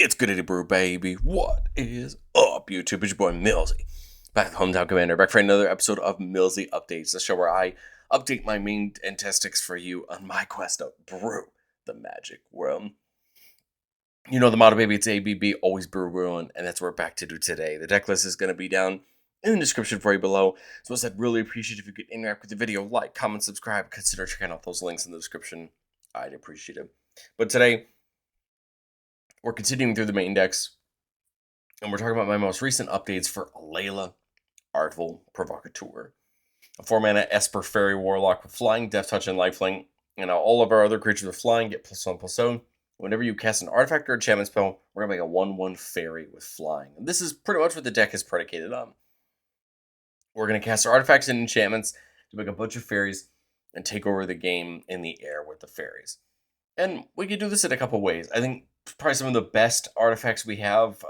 It's good to brew, baby. What is up, YouTube? It's your boy Millsy, back with Hometown Commander, back for another episode of Millsy Updates, the show where I update my main and tactics for you on my quest to brew the magic world. You know the motto, baby. It's ABB, always brew ruin, and that's what we're back to do today. The deck list is going to be down in the description for you below. So I'd really appreciate if you could interact with the video, like, comment, subscribe, consider checking out those links in the description. I'd appreciate it. But today, we're continuing through the main decks, and we're talking about my most recent updates for Alela, Artful, Provocateur. A 4-mana Esper Fairy Warlock with Flying, Death Touch, and Lifelink. And now all of our other creatures with Flying get +1/+0. Whenever you cast an artifact or enchantment spell, we're going to make a 1/1 Fairy with Flying. And this is pretty much what the deck is predicated on. We're going to cast our artifacts and enchantments to make a bunch of fairies and take over the game in the air with the fairies. And we can do this in a couple ways. I think probably some of the best artifacts we have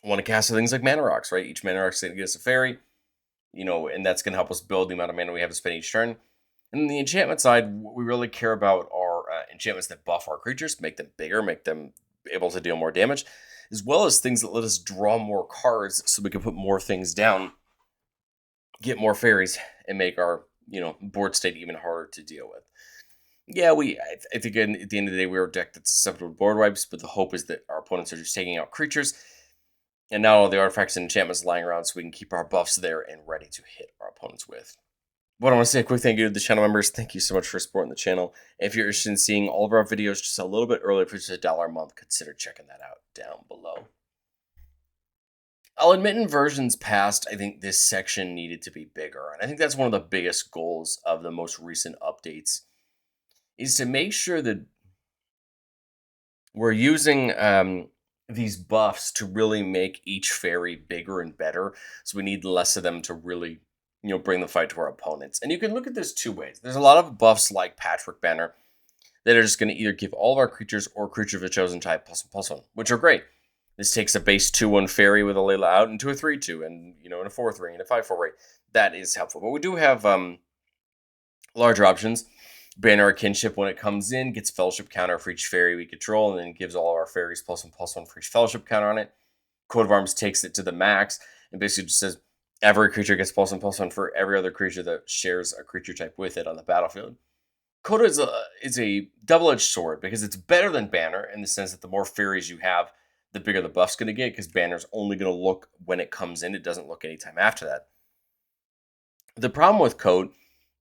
want to cast things like mana rocks, right? Each mana rock is going to get us a fairy, and that's going to help us build the amount of mana we have to spend each turn. And on the enchantment side, what we really care about are enchantments that buff our creatures, make them bigger, make them able to deal more damage, as well as things that let us draw more cards so we can put more things down, get more fairies, and make our board state even harder to deal with. Yeah, I think at the end of the day, we're a deck that's susceptible to board wipes, but the hope is that our opponents are just taking out creatures, and not all the artifacts and enchantments lying around so we can keep our buffs there and ready to hit our opponents with. But I want to say a quick thank you to the channel members. Thank you so much for supporting the channel. If you're interested in seeing all of our videos just a little bit earlier for just $1 a month, consider checking that out down below. I'll admit in versions past, I think this section needed to be bigger, and I think that's one of the biggest goals of the most recent updates, is to make sure that we're using these buffs to really make each fairy bigger and better. So we need less of them to really, bring the fight to our opponents. And you can look at this two ways. There's a lot of buffs like Patchwork Banner that are just going to either give all of our creatures or creature of a chosen type +1/+1, which are great. This takes a base 2/1 fairy with Alela out into a 3/2 and, in a 4/3 and a 5/4 rate. That is helpful. But we do have larger options. Banner of Kinship, when it comes in, gets Fellowship counter for each fairy we control, and then gives all of our fairies +1/+1 for each Fellowship counter on it. Coat of Arms takes it to the max, and basically just says every creature gets +1/+1 for every other creature that shares a creature type with it on the battlefield. Coda is a double-edged sword, because it's better than Banner in the sense that the more fairies you have, the bigger the buff's going to get, because Banner's only going to look when it comes in. It doesn't look anytime after that. The problem with Code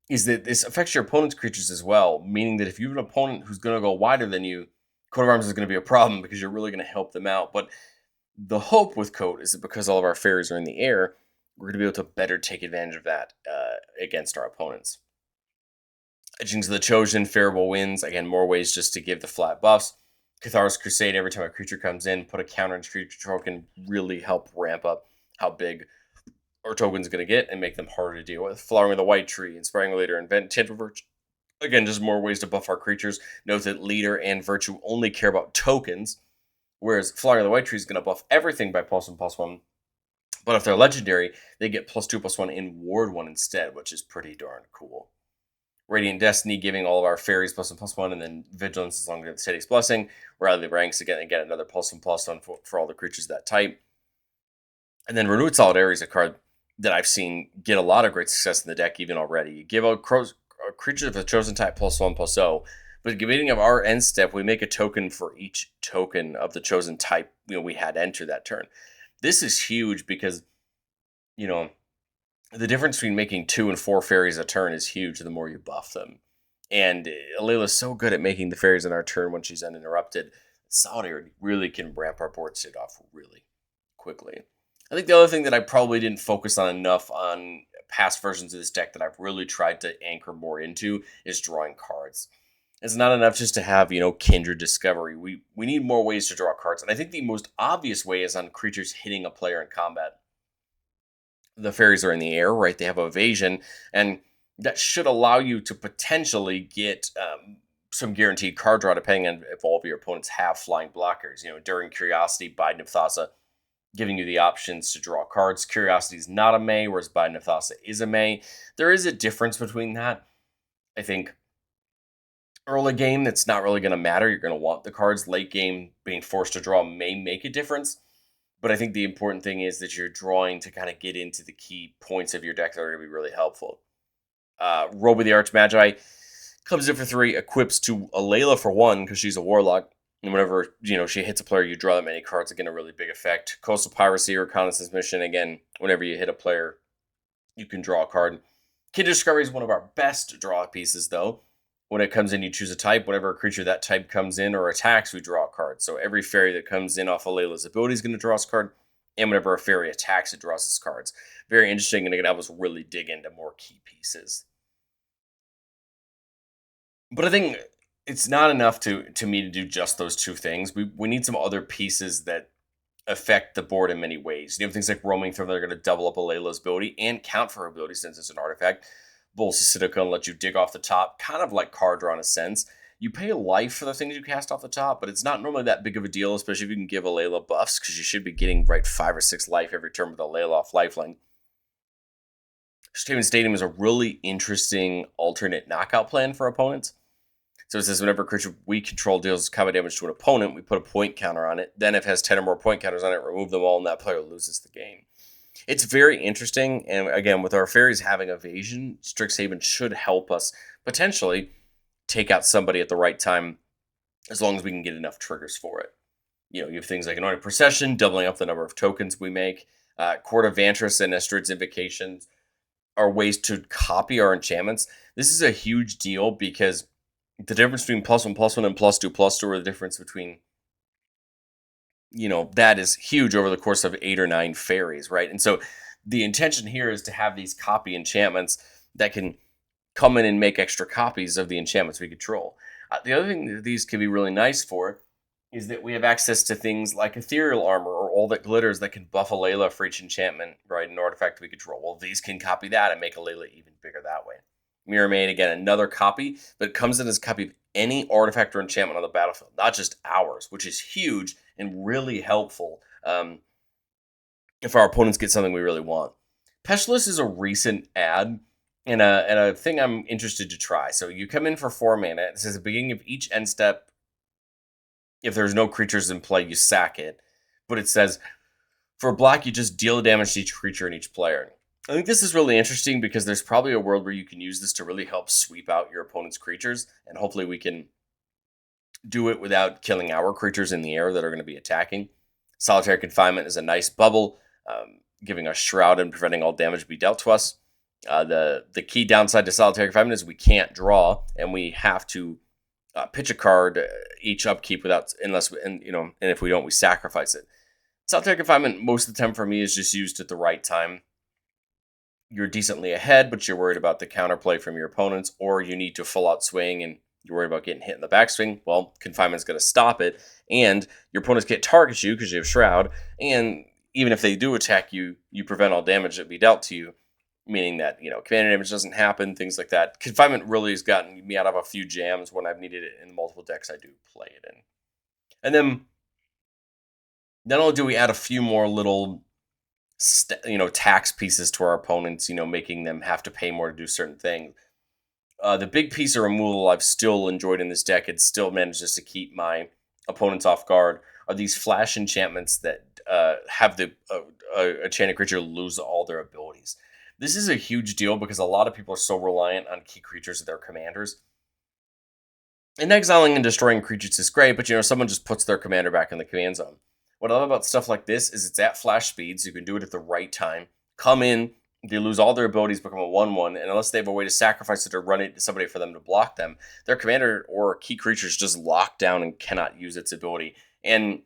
is that this affects your opponent's creatures as well, meaning that if you have an opponent who's going to go wider than you, Coat of Arms is going to be a problem because you're really going to help them out. But the hope with Coat is that because all of our fairies are in the air, we're going to be able to better take advantage of that against our opponents. Edgings of the Chosen, Favorable Winds, again, more ways just to give the flat buffs. Cathar's Crusade, every time a creature comes in, put a counter on creature control, can really help ramp up how big our token's going to get and make them harder to deal with. Flowering of the White Tree, Inspiring Leader, and Enchanted Virtue. Again, just more ways to buff our creatures. Note that Leader and Virtue only care about tokens, whereas Flowering of the White Tree is going to buff everything by +1/+1. But if they're legendary, they get +2/+1 in Ward 1 instead, which is pretty darn cool. Radiant Destiny, giving all of our fairies +1/+1, and then Vigilance as long as it's Steady's Blessing. We're out of the ranks again and get another +1/+1 for all the creatures of that type. And then Renewed Solidarity is a card that I've seen get a lot of great success in the deck even already. You give a creature of the chosen type +1/+0, but at the beginning of our end step, we make a token for each token of the chosen type we had enter that turn. This is huge because, the difference between making 2 and 4 fairies a turn is huge the more you buff them. And Alela's so good at making the fairies in our turn when she's uninterrupted. Solidarity really can ramp our board state off really quickly. I think the other thing that I probably didn't focus on enough on past versions of this deck that I've really tried to anchor more into is drawing cards. It's not enough just to have, Kindred Discovery. We need more ways to draw cards. And I think the most obvious way is on creatures hitting a player in combat. The fairies are in the air, right? They have evasion, and that should allow you to potentially get some guaranteed card draw, depending on if all of your opponents have flying blockers. During Curiosity, Biden of Thassa, giving you the options to draw cards. Curiosity is not a May, whereas Biden of Thassa is a May. There is a difference between that. I think Early game, that's not really going to matter. You're going to want the cards. Late game, being forced to draw may make a difference. But I think the important thing is that you're drawing to kind of get into the key points of your deck that are going to be really helpful. Robe of the Archmagi comes in for 3, equips to Alela for 1 because she's a warlock. And whenever she hits a player, you draw that many cards. Again, a really big effect. Coastal Piracy, Reconnaissance Mission. Again, whenever you hit a player, you can draw a card. Kid Discovery is one of our best draw pieces, though. When it comes in, you choose a type. Whenever a creature that type comes in or attacks, we draw a card. So every fairy that comes in off Alela's ability is going to draw us a card. And whenever a fairy attacks, it draws us cards. Very interesting, and it can help us really dig into more key pieces. But I think it's not enough to me to do just those two things. We need some other pieces that affect the board in many ways. You have things like roaming through that are going to double up Alela's ability and count for her ability since it's an artifact. Bolus Acidica and let you dig off the top, kind of like card draw in a sense. You pay life for the things you cast off the top, but it's not normally that big of a deal, especially if you can give Alela buffs, because you should be getting 5 or 6 life every turn with Alela off lifeline. Statement Stadium is a really interesting alternate knockout plan for opponents. So it says whenever a creature we control deals combat damage to an opponent, we put a point counter on it. Then if it has 10 or more point counters on it, remove them all, and that player loses the game. It's very interesting, and again, with our fairies having evasion, Strixhaven should help us potentially take out somebody at the right time, as long as we can get enough triggers for it. You have things like Anointed Procession, doubling up the number of tokens we make. Court of Vantress and Estrid's Invocations are ways to copy our enchantments. This is a huge deal because the difference between +1/+1 and +2/+2, or the difference between, that is huge over the course of 8 or 9 fairies, right? And so the intention here is to have these copy enchantments that can come in and make extra copies of the enchantments we control. The other thing that these can be really nice for is that we have access to things like Ethereal Armor or All That Glitters that can buff Alela for each enchantment, right? An artifact we control. Well, these can copy that and make Alela even bigger that way. Mirror Maid, again, another copy, but it comes in as a copy of any artifact or enchantment on the battlefield, not just ours, which is huge and really helpful if our opponents get something we really want. Pestilus is a recent add and a thing I'm interested to try. So you come in for 4 mana. It says at the beginning of each end step, if there's no creatures in play, you sack it. But it says for black, you just deal damage to each creature and each player. I think this is really interesting because there's probably a world where you can use this to really help sweep out your opponent's creatures, and hopefully we can do it without killing our creatures in the air that are going to be attacking. Solitary Confinement is a nice bubble, giving us Shroud and preventing all damage to be dealt to us. The key downside to Solitary Confinement is we can't draw, and we have to pitch a card each upkeep and if we don't, we sacrifice it. Solitary Confinement most of the time for me is just used at the right time. You're decently ahead, but you're worried about the counterplay from your opponents, or you need to full out swing and you're worried about getting hit in the backswing. Well, Confinement's going to stop it, and your opponents can't target you because you have Shroud, and even if they do attack you, you prevent all damage that be dealt to you, meaning that, commander damage doesn't happen, things like that. Confinement really has gotten me out of a few jams when I've needed it in the multiple decks I do play it in. And then, not only do we add a few more little tax pieces to our opponents, making them have to pay more to do certain things. The big piece of removal I've still enjoyed in this deck and still manages to keep my opponents off guard are these flash enchantments that have the enchanted creature lose all their abilities. This is a huge deal because a lot of people are so reliant on key creatures of their commanders. And exiling and destroying creatures is great, but someone just puts their commander back in the command zone. What I love about stuff like this is it's at flash speed, so you can do it at the right time. Come in, they lose all their abilities, become a 1/1, and unless they have a way to sacrifice it or run it to somebody for them to block them, their commander or key creature is just locked down and cannot use its ability. And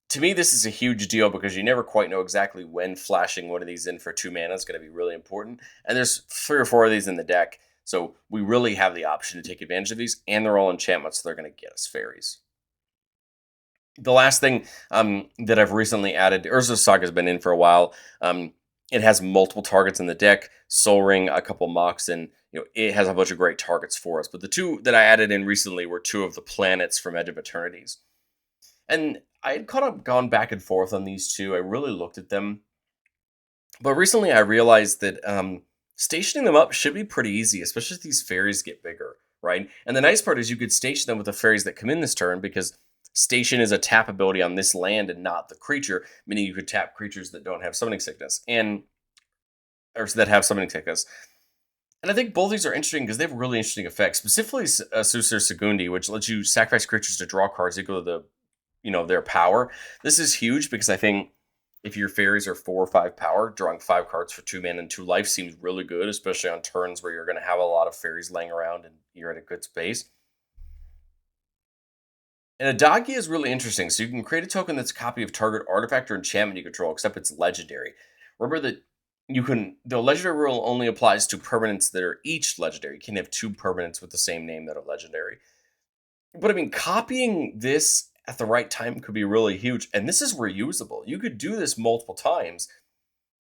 to me, this is a huge deal because you never quite know exactly when flashing one of these in for 2 mana is going to be really important. And there's 3 or 4 of these in the deck, so we really have the option to take advantage of these, and they're all enchantments, so they're going to get us fairies. The last thing that I've recently added, Urza's Saga has been in for a while. It has multiple targets in the deck, Soul Ring, a couple Mox, and it has a bunch of great targets for us. But the 2 that I added in recently were 2 of the planets from Edge of Eternities. And I had gone back and forth on these 2. I really looked at them. But recently I realized that stationing them up should be pretty easy, especially as these fairies get bigger, right? And the nice part is you could station them with the fairies that come in this turn, because station is a tap ability on this land and not the creature, meaning you could tap creatures that don't have summoning sickness, and or that have summoning sickness. And I think both these are interesting because they have really interesting effects. Specifically, Susur Segundi, which lets you sacrifice creatures to draw cards equal to the, their power. This is huge because I think if your fairies are 4 or 5 power, drawing 5 cards for 2 mana and 2 life seems really good, especially on turns where you're going to have a lot of fairies laying around and you're at a good space. And Adagia is really interesting. So you can create a token that's a copy of target artifact or enchantment you control, except it's legendary. Remember that the legendary rule only applies to permanents that are each legendary. You can't have 2 permanents with the same name that are legendary. But I mean, copying this at the right time could be really huge. And this is reusable. You could do this multiple times,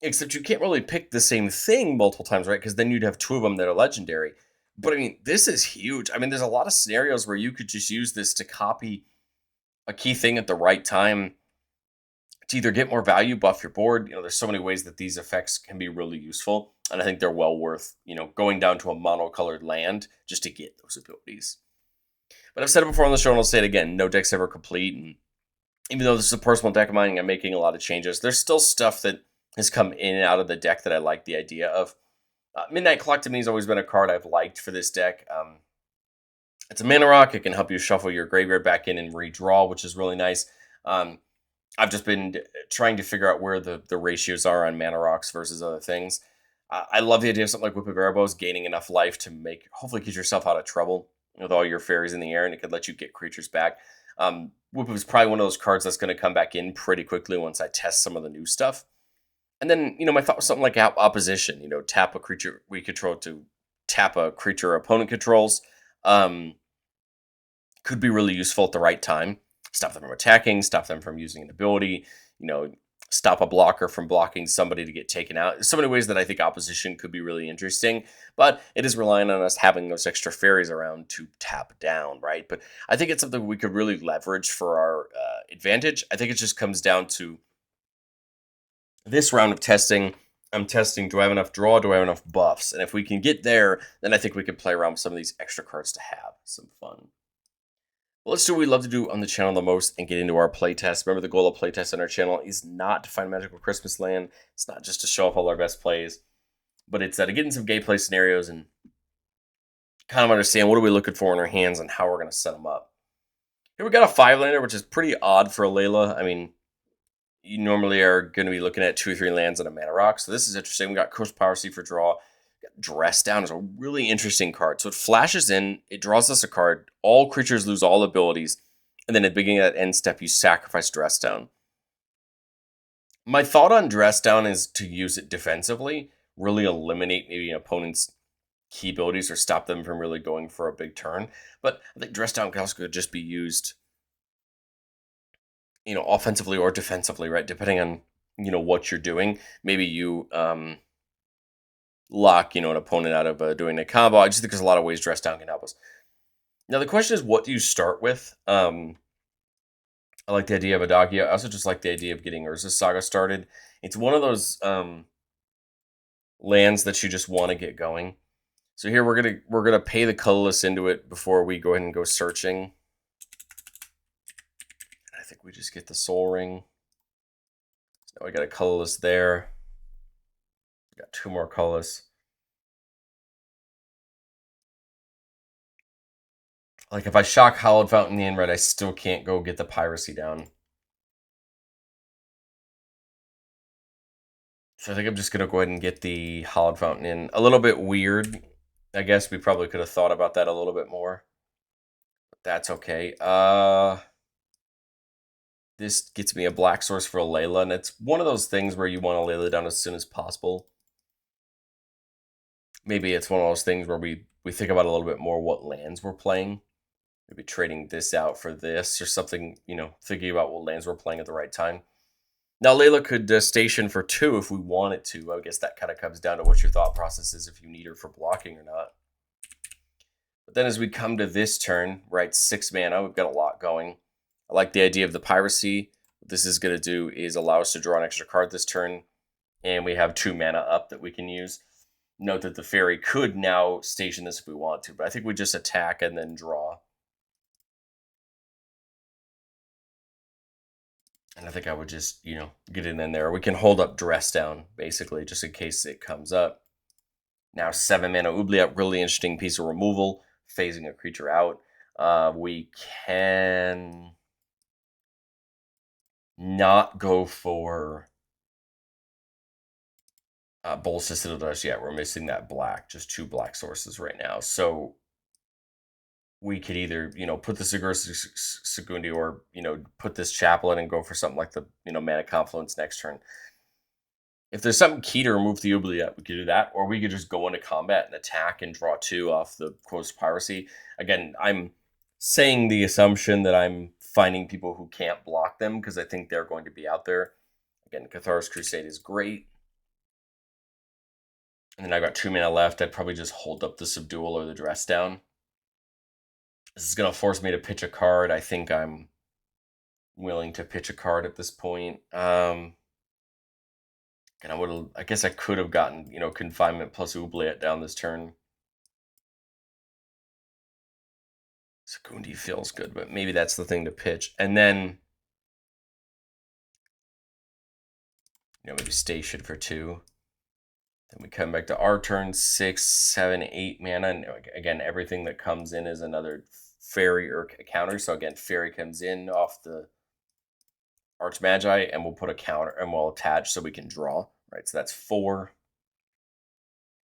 except you can't really pick the same thing multiple times, right? Because then you'd have 2 of them that are legendary. But I mean, this is huge. I mean, there's a lot of scenarios where you could just use this to copy a key thing at the right time to either get more value, buff your board. There's so many ways that these effects can be really useful. And I think they're well worth, going down to a monocolored land just to get those abilities. But I've said it before on the show, and I'll say it again. No deck's ever complete. And even though this is a personal deck of mine, I'm making a lot of changes. There's still stuff that has come in and out of the deck that I like the idea of. Midnight Clock to me has always been a card I've liked for this deck. It's a mana rock. It can help you shuffle your graveyard back in and redraw, which is really nice. I've just been trying to figure out where the ratios are on mana rocks versus other things. I love the idea of something like Whip of Erebos gaining enough life to hopefully get yourself out of trouble with all your fairies in the air, and it could let you get creatures back. Whip is probably one of those cards that's going to come back in pretty quickly once I test some of the new stuff. And then, my thought was something like Opposition. Tap a creature we control to tap a creature opponent controls. Could be really useful at the right time. Stop them from attacking, stop them from using an ability, stop a blocker from blocking somebody to get taken out. There's so many ways that I think Opposition could be really interesting, but it is relying on us having those extra fairies around to tap down, right? But I think it's something we could really leverage for our advantage. I think it just comes down to this round of testing. I'm testing, do I have enough draw? Do I have enough buffs? And if we can get there, then I think we can play around with some of these extra cards to have some fun. Well, let's do what we love to do on the channel the most and get into our playtest. Remember, the goal of playtest on our channel is not to find magical Christmas land. It's not just to show off all our best plays, but it's to get in some gameplay scenarios and kind of understand what are we looking for in our hands and how we're going to set them up. Here we got a 5-lander, which is pretty odd for Alela. I mean, you normally are going to be looking at 2 or 3 lands and a mana rock, so this is interesting. We got Coast Piracy for draw. Dress Down is a really interesting card. So it flashes in, it draws us a card. All creatures lose all abilities, and then at the beginning of that end step, you sacrifice Dress Down. My thought on Dress Down is to use it defensively, really eliminate maybe an opponent's key abilities or stop them from really going for a big turn. But I think Dress Down also could just be used, offensively or defensively, right? Depending on, what you're doing. Maybe you lock, an opponent out of doing a combo. I just think there's a lot of ways Dress Down can help us. Now, the question is, what do you start with? I like the idea of Adagia. I also just like the idea of getting Urza's Saga started. It's one of those lands that you just want to get going. So here we're gonna pay the colorless into it before we go ahead and go searching. I think we just get the Soul Ring. So now we got a colorless there. We got 2 more colorless. Like, if I shock Hallowed Fountain in red, I still can't go get the Piracy down. So I think I'm just going to go ahead and get the Hallowed Fountain in. A little bit weird. I guess we probably could have thought about that a little bit more. But that's okay. This gets me a black source for Alela, and it's one of those things where you want Alela down as soon as possible. Maybe it's one of those things where we think about a little bit more what lands we're playing. Maybe trading this out for this or something, thinking about what lands we're playing at the right time. Now, Layla could station for 2 if we wanted to. I guess that kind of comes down to what your thought process is, if you need her for blocking or not. But then as we come to this turn, right, 6 mana, we've got a lot going. I like the idea of the Piracy. What this is going to do is allow us to draw an extra card this turn, and we have 2 mana up that we can use. note that the fairy could now station this if we want to, but I think we just attack and then draw. And I think I would just, get it in there. We can hold up Dress Down, basically, just in case it comes up. Now, 7 mana Oubliette, really interesting piece of removal, phasing a creature out. We can not go for Bolster Citadel yet. We're missing that black, just 2 black sources right now. So we could either, put the Segundi or, put this Chaplain and go for something like the, Mana Confluence next turn. If there's something key to remove the Oubliette, we could do that, or we could just go into combat and attack and draw 2 off the Quos Piracy. Again, I'm saying the assumption that I'm finding people who can't block them because I think they're going to be out there. Again, Cathar's Crusade is great. And then I've got 2 mana left. I'd probably just hold up the Subdual or the Dress Down. This is going to force me to pitch a card. I think I'm willing to pitch a card at this point. And I guess I could have gotten, Confinement plus Oubliette down this turn. Segundi feels good, but maybe that's the thing to pitch. And then, maybe Station for 2. Then we come back to our turn, 6, 7, 8 mana. And again, everything that comes in is another fairy or counter. So again, fairy comes in off the Archmagi, and we'll put a counter and we'll attach so we can draw. Right, so that's 4.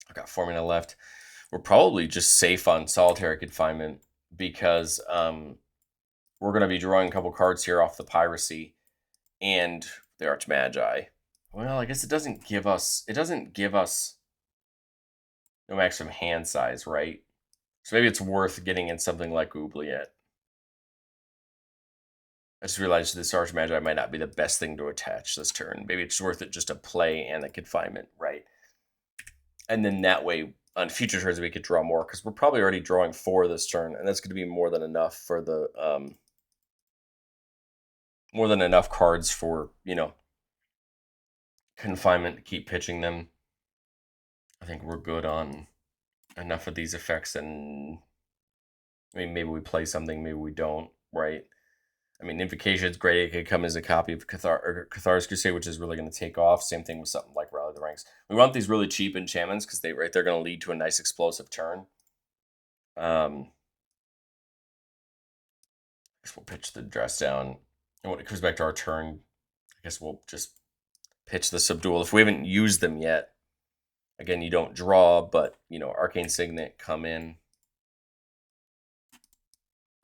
I've got 4 mana left. We're probably just safe on Solitary Confinement because we're going to be drawing a couple cards here off the Piracy and the Archmagi. Well, I guess it doesn't give us no maximum hand size, right? So maybe it's worth getting in something like Oubliette. I just realized this Archmagi might not be the best thing to attach this turn. Maybe it's worth it just to play and a Confinement, right? And then that way, on future turns, we could draw more, because we're probably already drawing 4 this turn, and that's going to be more than enough for the, more than enough cards for, Confinement to keep pitching them. I think we're good on enough of these effects, and maybe we play something, maybe we don't, right? Invocation is great. It could come as a copy of Cathar's Crusade, which is really going to take off. Same thing with something like Rally the Ranks. We want these really cheap enchantments because they're going to lead to a nice explosive turn. I guess we'll pitch the Dress Down. And when it comes back to our turn, I guess we'll just pitch the Subdual. If we haven't used them yet, again, you don't draw, but, Arcane Signet come in.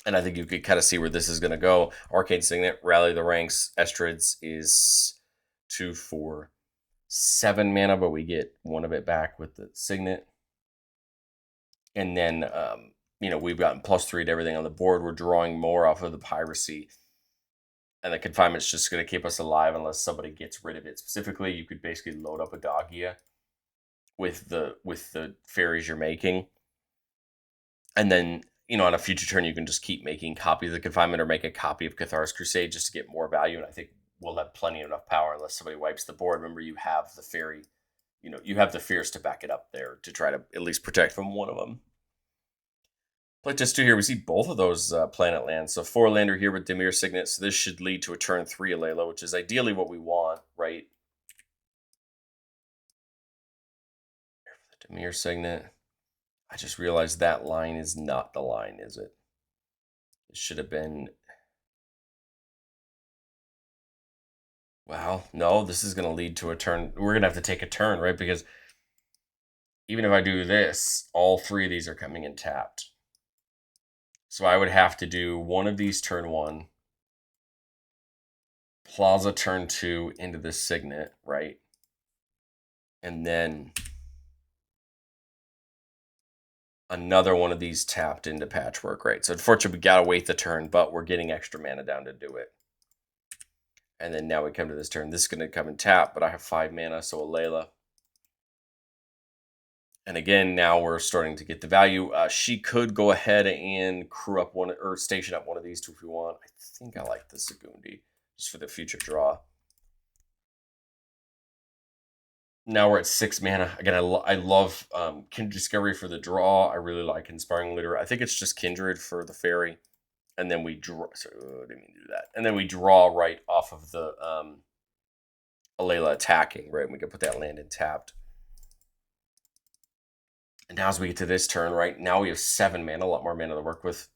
And I think you could kind of see where this is going to go. Arcane Signet, Rally the Ranks, Estrids is 2 for 7 mana, but we get 1 of it back with the Signet. And then, we've gotten +3 to everything on the board. We're drawing more off of the Piracy. And the Confinement's just going to keep us alive unless somebody gets rid of it. Specifically, you could basically load up a Dogia with the fairies you're making. And then, on a future turn, you can just keep making copies of the Confinement or make a copy of Cathar's Crusade just to get more value. And I think we'll have plenty enough power unless somebody wipes the board. Remember, you have the fairy, you have the fears to back it up there to try to at least protect from one of them. Playtest 2 here, we see both of those planet lands. So 4-lander here with Dimir Signet. So this should lead to a turn 3 Alela, which is ideally what we want, right? The Dimir Signet. I just realized that line is not the line, is it? It should have been... Well, no, this is going to lead to a turn. We're going to have to take a turn, right? Because even if I do this, all 3 of these are coming in tapped. So I would have to do one of these turn 1, Plaza turn 2 into the Signet, right? And then another one of these tapped into Patchwork, right? So unfortunately, we gotta wait the turn, but we're getting extra mana down to do it. And then now we come to this turn. This is going to come and tap, but I have 5 mana, so Alela. And again, now we're starting to get the value. She could go ahead and crew up one, or station up one of these 2 if we want. I think I like the Segundi, just for the future draw. Now we're at 6 mana. Again, I love Kindred Discovery for the draw. I really like Inspiring Leader. I think it's just Kindred for the fairy. And then we draw. Sorry, I didn't mean to do that. And then we draw right off of the Alela attacking, right? And we can put that land in tapped. And now as we get to this turn, right? Now we have 7 mana, a lot more mana to work with.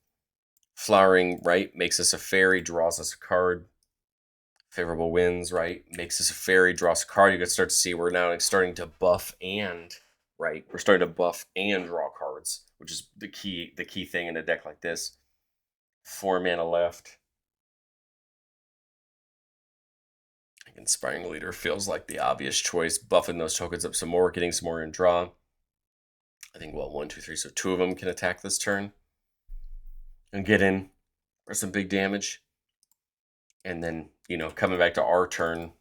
Flowering, right? Makes us a fairy, draws us a card. Favorable Winds, right? Makes us a fairy, draws a card. You can start to see we're now starting to buff and, right? We're starting to buff and draw cards, which is the key thing in a deck like this. 4 mana left. Inspiring Leader feels like the obvious choice. Buffing those tokens up some more, getting some more in draw. I think, well, 1, 2, 3, so 2 of them can attack this turn. And get in for some big damage. And then, you know, coming back to our turn,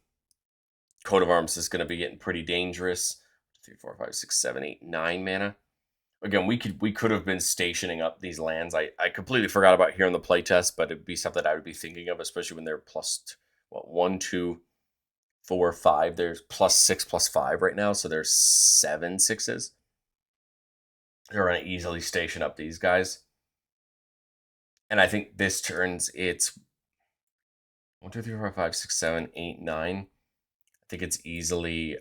Coat of Arms is going to be getting pretty dangerous. 3, 4, 5, 6, 7, 8, 9 mana. Again, we could have been stationing up these lands. I completely forgot about here on the playtest, but it'd be something I would be thinking of, especially when they're plus, what, 1, 2, 4, 5. There's +6, +5 right now, so there's 7 6s. They're going to easily station up these guys. And I think this turns it's 1, 2, 3, 4, 5, 6, 7, 8, 9. I think it's easily,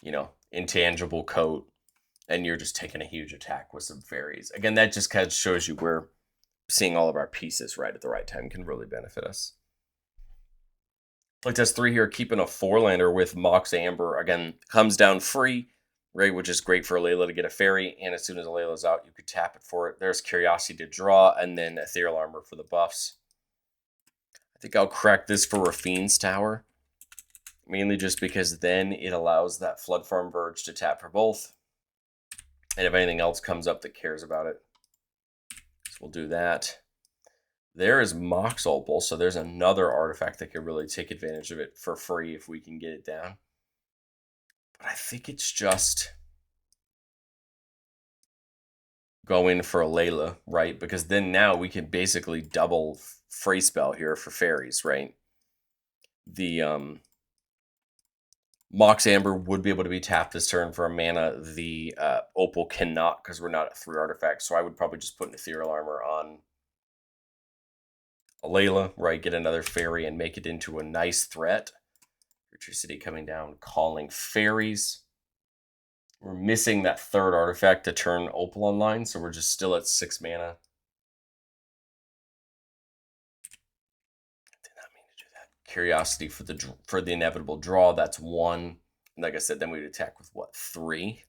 you know, intangible coat, and you're just taking a huge attack with some fairies. Again, that just kind of shows you where seeing all of our pieces right at the right time can really benefit us. Playtest 3 here, keeping a 4-lander with Mox Amber. Again, comes down free, right, which is great for Alela to get a fairy, and as soon as Alela's out, you could tap it for it. There's Curiosity to draw, and then Ethereal Armor for the buffs. I think I'll crack this for Rafine's Tower, mainly just because then it allows that Flood Farm Verge to tap for both. And if anything else comes up that cares about it, so we'll do that. There is Mox Opal, so there's another artifact that could really take advantage of it for free if we can get it down. But I think it's just going for Alela, right? Because then now we can basically double free spell here for fairies, right? The Mox Amber would be able to be tapped this turn for a mana. The Opal cannot because we're not at 3 artifacts. So I would probably just put an Ethereal Armor on Alela, right? Get another fairy and make it into a nice threat. Electricity coming down, calling fairies. We're missing that 3rd artifact to turn Opal online, so we're just still at 6 mana. Did not mean to do that. Curiosity for the inevitable draw. That's 1. Like I said, then we'd attack with what, 3?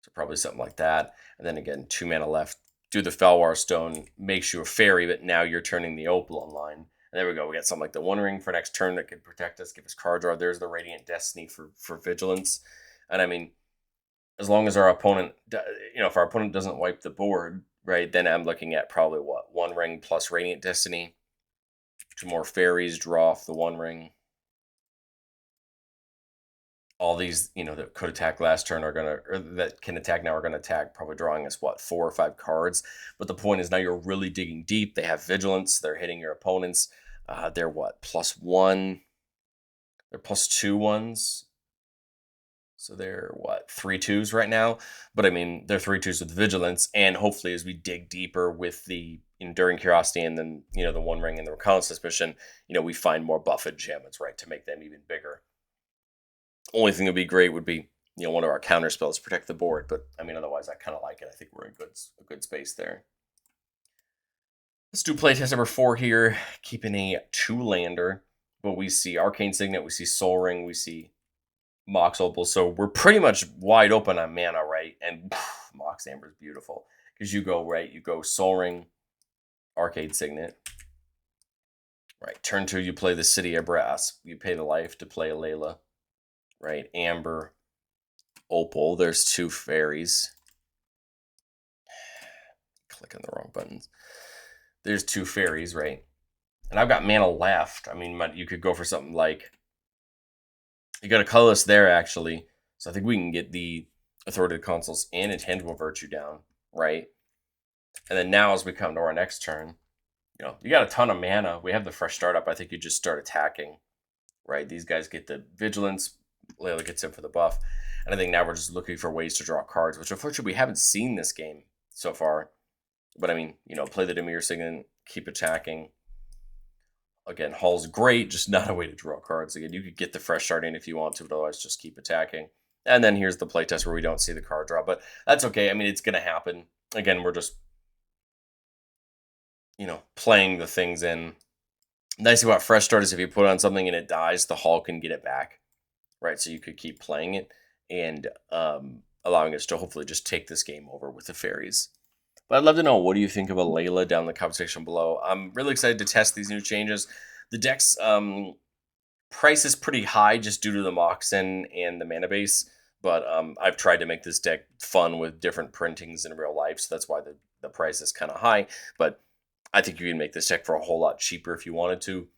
So probably something like that. And then again, 2 mana left. Do the Felwar Stone, makes you a fairy, but now you're turning the Opal online. And there we go. We got something like the One Ring for next turn that could protect us, give us card draw. There's the Radiant Destiny for Vigilance. And I mean, as long as our opponent, you know, if our opponent doesn't wipe the board, right, then I'm looking at probably what, 1 ring plus Radiant Destiny. 2 more fairies, draw off the 1 ring. All these, you know, that could attack last turn are gonna, or that can attack now are gonna attack, probably drawing us what, 4 or 5 cards. But the point is now you're really digging deep. They have Vigilance. They're hitting your opponents. They're what, +1? They're +2 ones. So they're what, 3 2s right now? But I mean, they're 3 2s with Vigilance, and hopefully as we dig deeper with the Enduring Curiosity and then, you know, the 1 ring and the Recalled Suspicion, you know, we find more buff enchantments, right, to make them even bigger. Only thing that would be great would be, you know, one of our counter spells protect the board, but I mean, otherwise I kind of like it. I think we're in a good space there. Let's do playtest number 4 here, keeping a 2-lander. But we see Arcane Signet, we see Soul Ring, we see Mox Opal, so we're pretty much wide open on mana, right? And Mox Amber is beautiful because you go, right, you go Soul Ring, Arcade Signet, right? Turn 2, you play the City of Brass. You pay the life to play Alela, right? Amber, Opal. There's 2 fairies. Clicking the wrong buttons. There's 2 fairies, right? And I've got mana left. I mean, you could go for something like, you got a colorless there, actually. So I think we can get the Authority of the Consuls and Intangible Virtue down, right? And then now as we come to our next turn, you know, you got a ton of mana. We have the fresh startup. I think you just start attacking, right? These guys get the vigilance. Layla gets in for the buff. And I think now we're just looking for ways to draw cards, which unfortunately we haven't seen this game so far. But I mean, play the Demir Signet, keep attacking. Again, Hull's great, just not a way to draw cards. Again, you could get the fresh start in if you want to, but otherwise just keep attacking. And then here's the playtest where we don't see the card draw, but that's okay. I mean, it's going to happen. Again, we're just, playing the things in. Nice about fresh start is if you put on something and it dies, the Hull can get it back, right? So you could keep playing it and allowing us to hopefully just take this game over with the fairies. But I'd love to know, what do you think of Alela down in the comment section below? I'm really excited to test these new changes. The deck's price is pretty high just due to the Moxen and the mana base, but I've tried to make this deck fun with different printings in real life, so that's why the price is kind of high. But I think you can make this deck for a whole lot cheaper if you wanted to,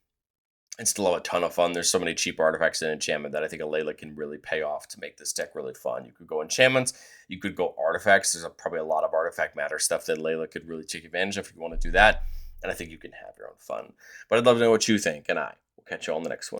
and still have a ton of fun. There's so many cheap artifacts in enchantment that I think Alela can really pay off to make this deck really fun. You could go enchantments, you could go artifacts. There's probably a lot of artifact matter stuff that Alela could really take advantage of if you want to do that, and I think you can have your own fun. But I'd love to know what you think, and I will catch you on the next one.